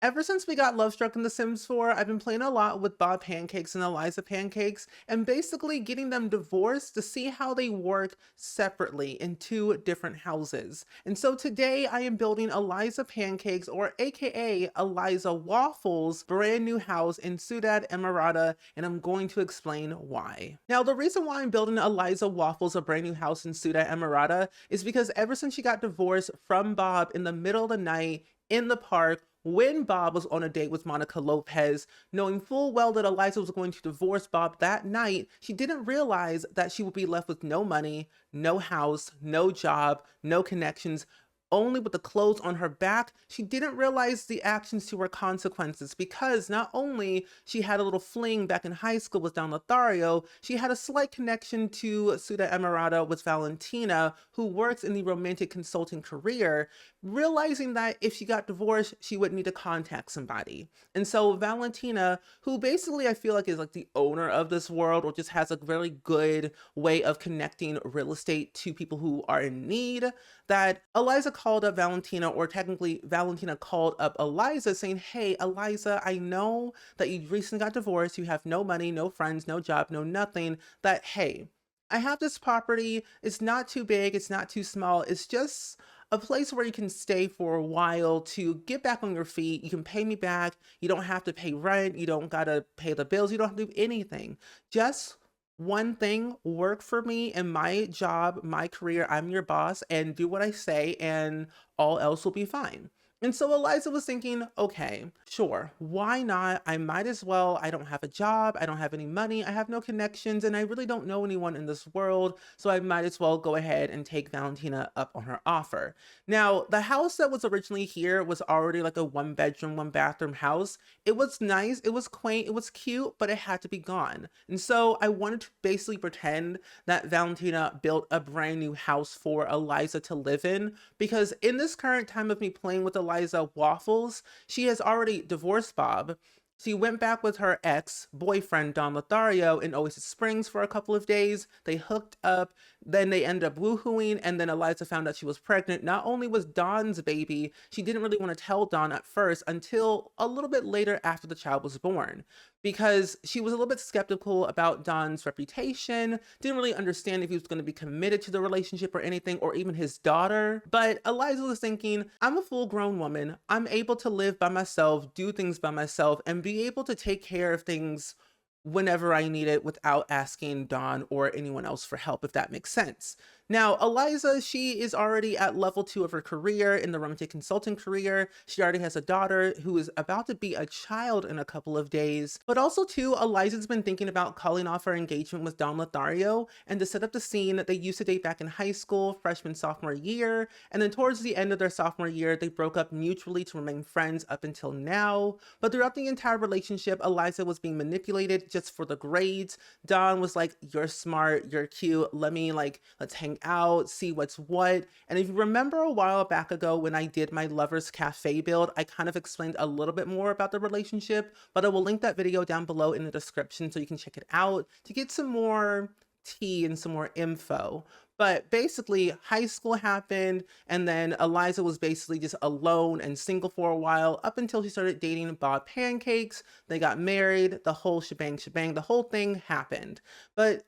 Ever since we got Love Struck in The Sims 4, I've been playing a lot with Bob Pancakes and Eliza Pancakes and basically getting them divorced to see how they work separately in two different houses. And so today I am building Eliza Pancakes, or aka Eliza Waffles, brand new house in Ciudad Enamorada, and I'm going to explain why. Now, the reason why I'm building Eliza Waffles, a brand new house in Ciudad Enamorada, is because ever since she got divorced from Bob in the middle of the night in the park, when Bob was on a date with Monica Lopez, knowing full well that Eliza was going to divorce Bob that night, she didn't realize that she would be left with no money, no house, no job, no connections, only with the clothes on her back. She didn't realize the actions to her consequences, because not only she had a little fling back in high school with Don Lothario, she had a slight connection to Ciudad Enamorada with Valentina, who works in the romantic consulting career, realizing that if she got divorced, she would need to contact somebody. And so Valentina, who basically I feel like is like the owner of this world, or just has a very good way of connecting real estate to people who are in need, that Eliza called up Valentina, or technically Valentina called up Eliza saying, "Hey, Eliza, I know that you recently got divorced, you have no money, no friends, no job, no nothing, that, hey, I have this property, it's not too big, it's not too small, it's just a place where you can stay for a while to get back on your feet. You can pay me back. You don't have to pay rent. You don't gotta pay the bills. You don't have to do anything. Just one thing, work for me in my job, my career. I'm your boss, and do what I say, and all else will be fine." And so Eliza was thinking, okay, sure, why not? I might as well. I don't have a job, I don't have any money, I have no connections, and I really don't know anyone in this world, so I might as well go ahead and take Valentina up on her offer. Now, the house that was originally here was already like a one bedroom, one bathroom house. It was nice, it was quaint, it was cute, but it had to be gone. And so I wanted to basically pretend that Valentina built a brand new house for Eliza to live in, because in this current time of me playing with Eliza Waffles, she has already divorced Bob. She went back with her ex-boyfriend, Don Lothario, in Oasis Springs for a couple of days. They hooked up, then they ended up woohooing, and then Eliza found out she was pregnant. Not only was Don's baby, she didn't really want to tell Don at first until a little bit later after the child was born, because she was a little bit skeptical about Don's reputation, didn't really understand if he was going to be committed to the relationship or anything, or even his daughter. But Eliza was thinking, I'm a full-grown woman. I'm able to live by myself, do things by myself, and be able to take care of things whenever I need it without asking Don or anyone else for help, if that makes sense. Now, Eliza, she is already at level 2 of her career in the romantic consulting career. She already has a daughter who is about to be a child in a couple of days. But also too, Eliza's been thinking about calling off her engagement with Don Lothario, and to set up the scene, that they used to date back in high school, freshman, sophomore year, and then towards the end of their sophomore year, they broke up mutually to remain friends up until now. But throughout the entire relationship, Eliza was being manipulated just for the grades. Don was like, "You're smart, you're cute, let's hang out, see what's what." And if you remember a while back ago when I did my Lovers Cafe build, I kind of explained a little bit more about the relationship, but I will link that video down below in the description so you can check it out to get some more tea and some more info. But basically, high school happened, and then Eliza was basically just alone and single for a while, up until she started dating Bob Pancakes. They got married, the whole shebang, the whole thing happened. But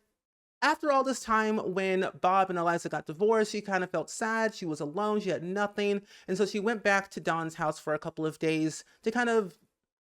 after all this time, when Bob and Eliza got divorced, she kind of felt sad. She was alone, she had nothing. And so she went back to Don's house for a couple of days to kind of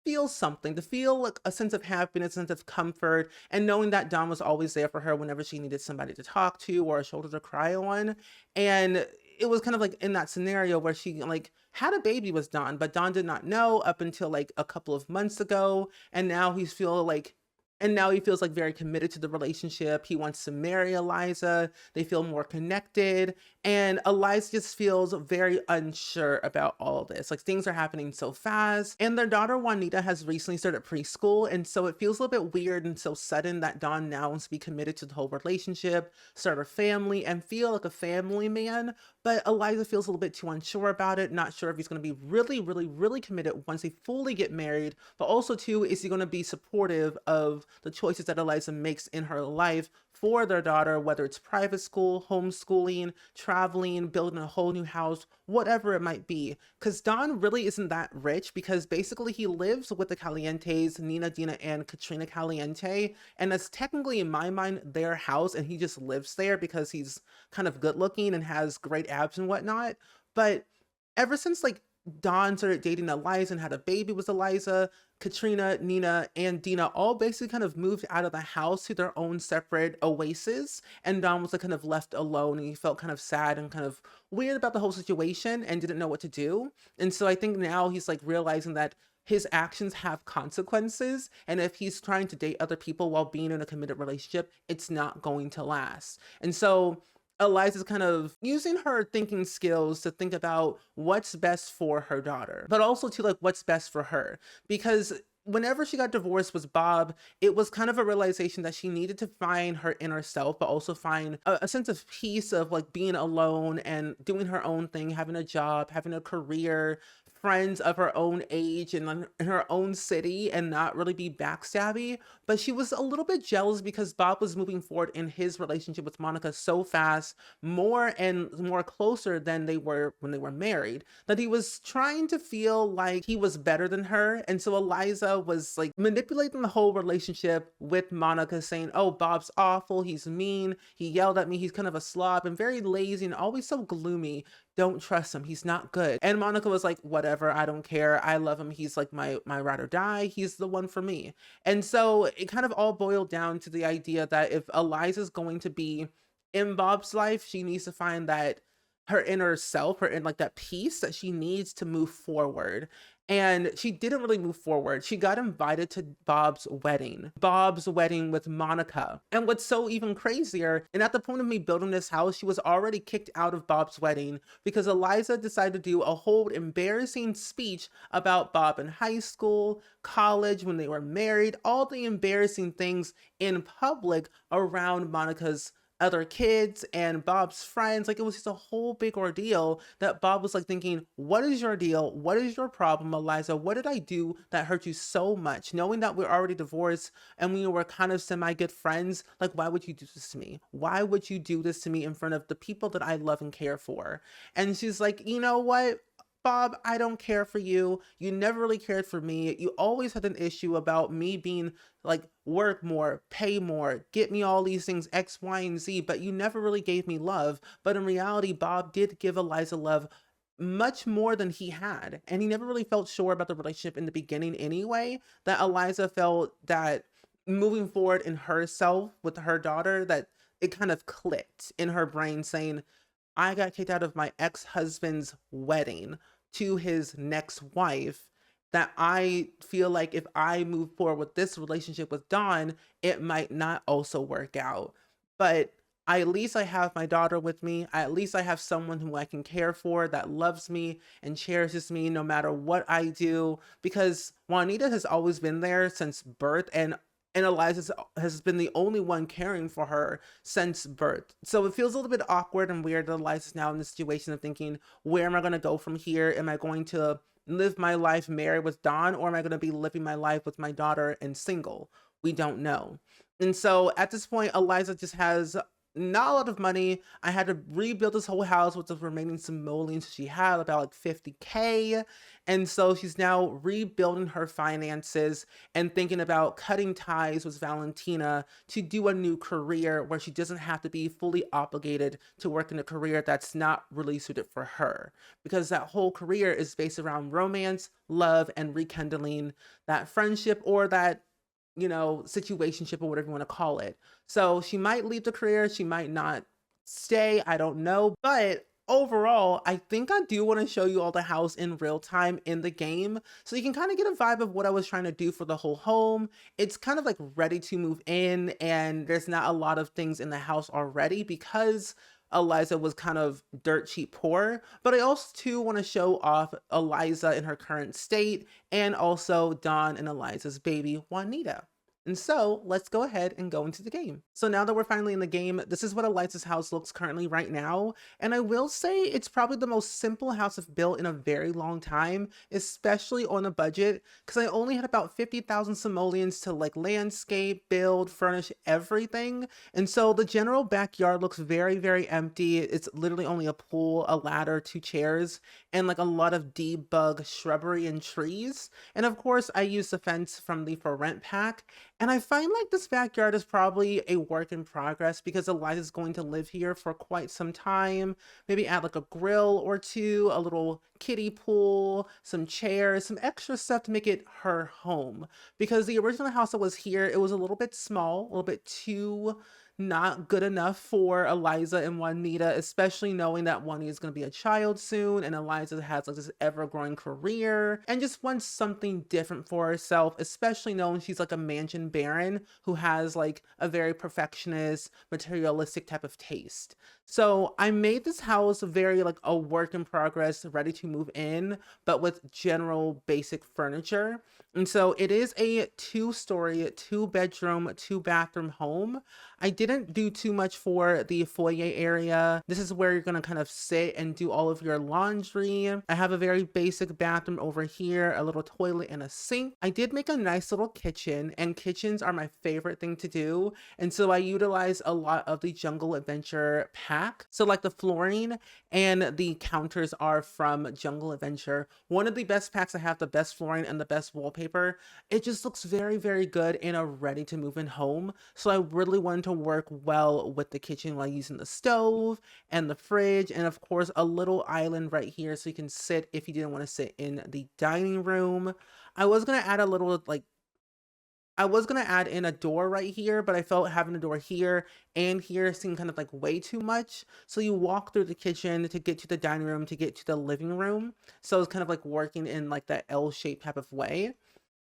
feel something, to feel like a sense of happiness, a sense of comfort, and knowing that Don was always there for her whenever she needed somebody to talk to or a shoulder to cry on. And it was kind of like in that scenario where she like had a baby with Don, but Don did not know up until like a couple of months ago. And now he feels like very committed to the relationship. He wants to marry Eliza. They feel more connected. And Eliza just feels very unsure about all this. Like, things are happening so fast. And their daughter Juanita has recently started preschool. And so it feels a little bit weird and so sudden that Don now wants to be committed to the whole relationship, start a family, and feel like a family man. But Eliza feels a little bit too unsure about it. Not sure if he's going to be really, really, really committed once they fully get married. But also too, is he going to be supportive of the choices that Eliza makes in her life for their daughter, whether it's private school, homeschooling, traveling, building a whole new house, whatever it might be. Because Don really isn't that rich, because basically he lives with the Calientes, Nina, Dina, and Katrina Caliente. And that's technically, in my mind, their house. And he just lives there because he's kind of good looking and has great abs and whatnot. But ever since like Don started dating Eliza and had a baby with Eliza, Katrina, Nina, and Dina all basically kind of moved out of the house to their own separate oases. And Don was like kind of left alone, and he felt kind of sad and kind of weird about the whole situation and didn't know what to do. And so I think now he's like realizing that his actions have consequences. And if he's trying to date other people while being in a committed relationship, it's not going to last. And so Eliza's kind of using her thinking skills to think about what's best for her daughter, but also to like what's best for her. Because whenever she got divorced with Bob, it was kind of a realization that she needed to find her inner self, but also find a sense of peace of like being alone and doing her own thing, having a job, having a career, friends of her own age and in her own city, and not really be backstabby. But she was a little bit jealous because Bob was moving forward in his relationship with Monica so fast, more and more closer than they were when they were married, that he was trying to feel like he was better than her. And so Eliza was like manipulating the whole relationship with Monica, saying, oh, Bob's awful, he's mean, he yelled at me, he's kind of a slob and very lazy and always so gloomy. Don't trust him, he's not good. And Monica was like, whatever, I don't care, I love him, he's like my ride or die, he's the one for me. And so it kind of all boiled down to the idea that if Eliza's going to be in Bob's life, she needs to find that her inner self, her in like that peace that she needs to move forward. And she didn't really move forward. She got invited to Bob's wedding with Monica. And what's so even crazier, and at the point of me building this house, she was already kicked out of Bob's wedding because Eliza decided to do a whole embarrassing speech about Bob in high school, college, when they were married, all the embarrassing things in public around Monica's other kids and Bob's friends. Like, it was just a whole big ordeal that Bob was like thinking, what is your deal? What is your problem, Eliza? What did I do that hurt you so much? Knowing that we're already divorced and we were kind of semi-good friends, like, why would you do this to me? Why would you do this to me in front of the people that I love and care for? And she's like, you know what, Bob, I don't care for you. You never really cared for me. You always had an issue about me being like, work more, pay more, get me all these things, X, Y, and Z, but you never really gave me love. But in reality, Bob did give Eliza love much more than he had. And he never really felt sure about the relationship in the beginning anyway, that Eliza felt that moving forward in herself with her daughter, that it kind of clicked in her brain saying, I got kicked out of my ex-husband's wedding to his next wife, that I feel like if I move forward with this relationship with Don, it might not also work out. But at least I have my daughter with me. At least I have someone who I can care for, that loves me and cherishes me no matter what I do. Because Juanita has always been there since birth, and Eliza has been the only one caring for her since birth. So it feels a little bit awkward and weird that Eliza's now in the situation of thinking, where am I going to go from here? Am I going to live my life married with Don, or am I going to be living my life with my daughter and single? We don't know. And so at this point, Eliza just has not a lot of money. I had to rebuild this whole house with the remaining simoleons she had, about like 50K. And so she's now rebuilding her finances and thinking about cutting ties with Valentina to do a new career where she doesn't have to be fully obligated to work in a career that's not really suited for her. Because that whole career is based around romance, love, and rekindling that friendship, or that, you know, situationship, or whatever you want to call it. So she might leave the career, she might not stay, I don't know. But overall, I think I do want to show you all the house in real time in the game, so you can kind of get a vibe of what I was trying to do for the whole home. It's kind of like ready to move in, and there's not a lot of things in the house already because Eliza was kind of dirt cheap poor. But I also too want to show off Eliza in her current state, and also Don and Eliza's baby Juanita. And so let's go ahead and go into the game. So now that we're finally in the game, this is what Eliza's house looks currently right now. And I will say it's probably the most simple house I've built in a very long time, especially on a budget, because I only had about 50,000 simoleons to like landscape, build, furnish everything. And so the general backyard looks very, very empty. It's literally only a pool, a ladder, two chairs, and like a lot of debug shrubbery and trees. And of course, I used the fence from the For Rent pack. And I find like this backyard is probably a work in progress because Eliza's going to live here for quite some time. Maybe add like a grill or two, a little kiddie pool, some chairs, some extra stuff to make it her home. Because the original house that was here, it was a little bit small, a little bit too not good enough for Eliza and Juanita, especially knowing that Juanita is going to be a child soon and Eliza has like this ever-growing career and just wants something different for herself, especially knowing she's like a mansion baron who has like a very perfectionist, materialistic type of taste. So I made this house very like a work in progress, ready to move in, but with general basic furniture. And so it is a 2-story, 2-bedroom, 2-bathroom home. I didn't do too much for the foyer area. This is where you're gonna kind of sit and do all of your laundry. I have a very basic bathroom over here, a little toilet and a sink. I did make a nice little kitchen, and kitchens are my favorite thing to do. And so I utilize a lot of the Jungle Adventure pack. So like the flooring and the counters are from Jungle Adventure. One of the best packs. I have the best flooring and the best wallpaper. It just looks very, very good in a ready to move in home. So I really wanted to work well with the kitchen while using the stove and the fridge, and of course a little island right here so you can sit if you didn't want to sit in the dining room. I was gonna add a little like I was gonna add in a door right here, but I felt having a door here and here seemed kind of like way too much. So you walk through the kitchen to get to the dining room to get to the living room. So it's kind of like working in like that L-shaped type of way.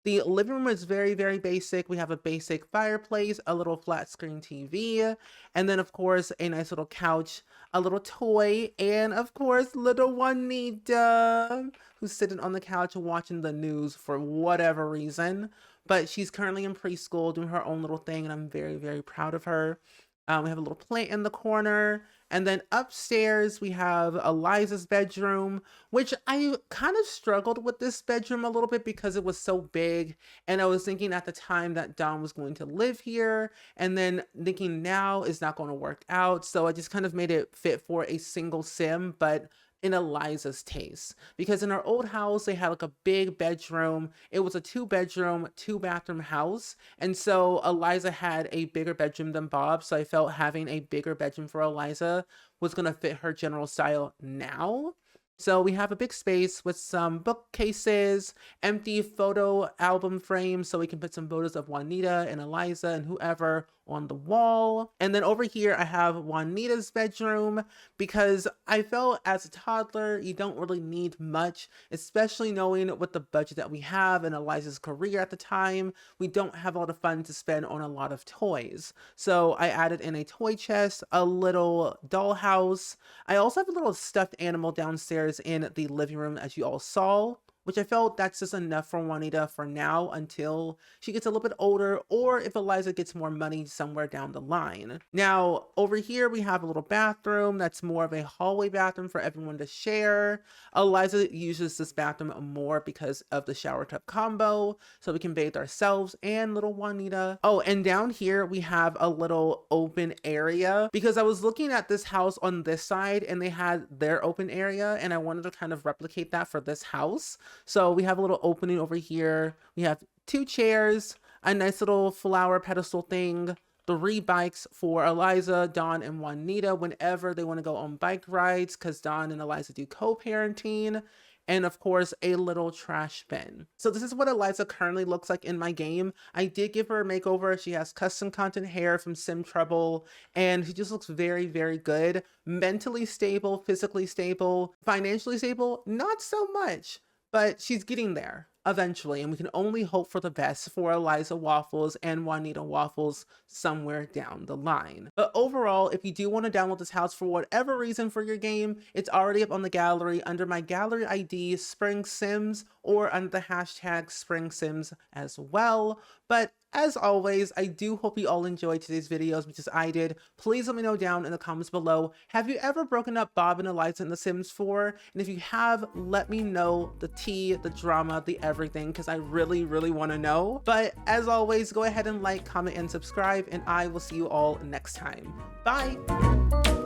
The living room is very, very basic. We have a basic fireplace, a little flat screen TV, and then of course a nice little couch, a little toy, and of course little Juanita, who's sitting on the couch watching the news for whatever reason. But she's currently in preschool doing her own little thing, and I'm very, very proud of her. We have a little plant in the corner. And then upstairs, we have Eliza's bedroom, which I kind of struggled with this bedroom a little bit because it was so big. And I was thinking at the time that Don was going to live here. And then thinking now is not going to work out. So I just kind of made it fit for a single sim, but in Eliza's taste, because in our old house they had like a big bedroom. It was a 2-bedroom, 2-bathroom house, and so Eliza had a bigger bedroom than Bob, so I felt having a bigger bedroom for Eliza was going to fit her general style now. So we have a big space with some bookcases, empty photo album frames so we can put some photos of Juanita and Eliza and whoever on the wall. And then over here I have Juanita's bedroom because I felt as a toddler you don't really need much, especially knowing with the budget that we have and Eliza's career at the time. We don't have a lot of funds to spend on a lot of toys. So I added in a toy chest, a little dollhouse. I also have a little stuffed animal downstairs in the living room, as you all saw, which I felt that's just enough for Juanita for now until she gets a little bit older, or if Eliza gets more money somewhere down the line. Now, over here we have a little bathroom that's more of a hallway bathroom for everyone to share. Eliza uses this bathroom more because of the shower tub combo, so we can bathe ourselves and little Juanita. Oh, and down here we have a little open area because I was looking at this house on this side and they had their open area, and I wanted to kind of replicate that for this house. So we have a little opening over here. We have 2 chairs, a nice little flower pedestal thing, 3 bikes for Eliza, Don, and Juanita whenever they want to go on bike rides because Don and Eliza do co-parenting. And of course, a little trash bin. So this is what Eliza currently looks like in my game. I did give her a makeover. She has custom content hair from Sim Trouble, and she just looks very, very good. Mentally stable, physically stable, financially stable, not so much, but she's getting there. eventually, and we can only hope for the best for Eliza Waffles and Juanita Waffles somewhere down the line. But overall, if you do want to download this house for whatever reason for your game, it's already up on the gallery under my gallery ID SpringSims or under the hashtag SpringSims as well. But as always, I do hope you all enjoyed today's videos because I did. Please let me know down in the comments below, have you ever broken up Bob and Eliza in The Sims 4? And if you have, let me know the tea, the drama, the everything, because I really, really want to know. But as always, go ahead and like, comment, and subscribe, and I will see you all next time. Bye!